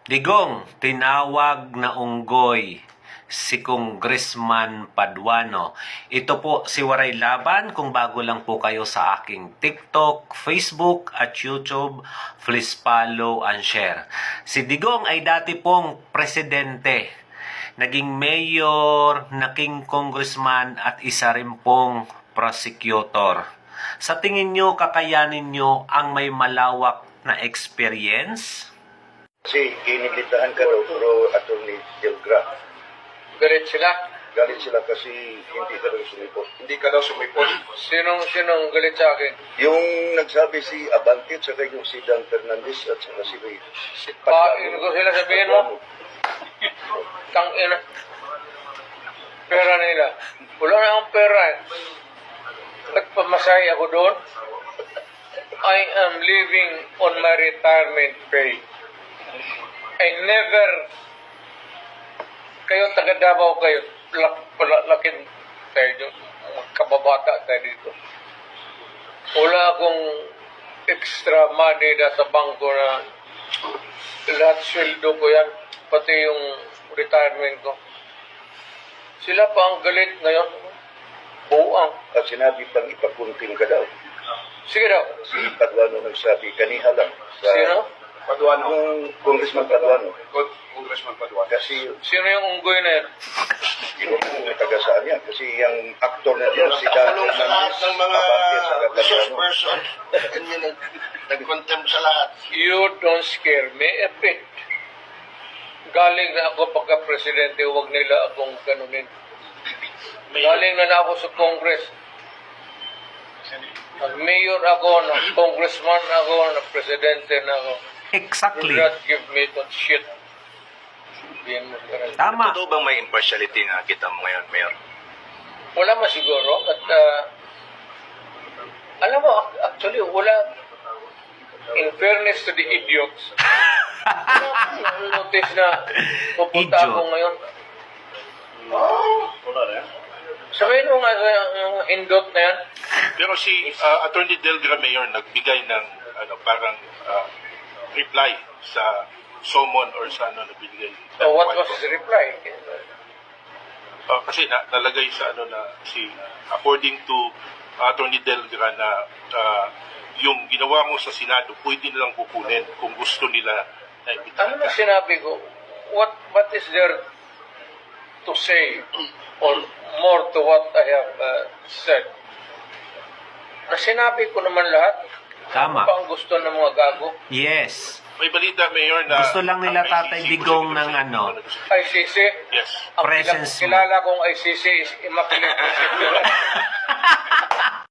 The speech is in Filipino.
Digong, tinawag na unggoy si Congressman Paduano. Ito po si Waray Laban. Kung bago lang po kayo sa aking TikTok, Facebook at YouTube, please follow and share. Si Digong ay dati pong presidente, naging mayor, naging congressman at isa rin pong prosecutor. Sa tingin nyo, kakayanin nyo ang may malawak na experience? Kasi inibitahan ka daw pro Attorney Delgra. Galit sila. Galit sila kasi hindi ka daw sumipot. Hindi ka daw sumipot. Sinong galit sa akin? Yung nagsabi si Abante at saka yung si Dan Fernandez at saka si Ray. Pain ko sila sabihin mo. Tangina. Pera nila. Wala na akong pera eh. Nagpamasay ako doon. I am living on my retirement pay. I never, kayo taga Davao kayo, lakin tayo, kababata tayo dito. Wala akong extra money na sa bangko na lahat sweldo ko yan, pati yung retirement ko. Sila pa ang galit ngayon. Buang. At sinabi pang ipakunting ka daw. Sige daw. Si Paduano nagsabi kaniha lang. Sa, Sino? Paduano. Yung Congressman Paduano. Congressman Paduano. Kasi Sino yung unggoy na yan? yung taga saan yan. Kasi yung aktor na din si Dan Talong sa lahat Fernandez, ng mga Abante at saka resource Paduano. person. Ganyan nag-contempt sa lahat. You don't scare me a bit. Galing na ako pagka-presidente, huwag nila akong ganunin. Galing na ako sa Congress. Nag-mayor ako, nag-congressman ako, nag-presidente na ako. Exactly. Do not give me that shit. Sabihin mo sa kanila. Tama. Totoo bang may impartiality na kita mo ngayon, Mayor? Wala man siguro. At, alam mo, actually, wala. In fairness to the idiots, wala notice na pupunta Idiot. ako ngayon. Wala na yan. Sabihin mo nga yung hindot na yan. Pero si Attorney Delgra Mayor nagbigay ng parang reply sa summon or sa ano na binigay. So what was his reply? Kasi nalagay sa ano na si according to Attorney Delgra na yung ginawa mo sa Senado pwede nilang kukunin kung gusto nila na Ano imbitahan na ka. sinabi ko? What is there to say or more to what I have said? Na sinabi ko naman lahat. Tama. Ano pa ang gusto ng mga gago? Yes. May balita, Mayor, na Gusto lang nila ang Tatay ICC Digong positive ng sa- ano. ICC? Yes. Ang Presence mo. kilala kong ICC is Immaculate Conception.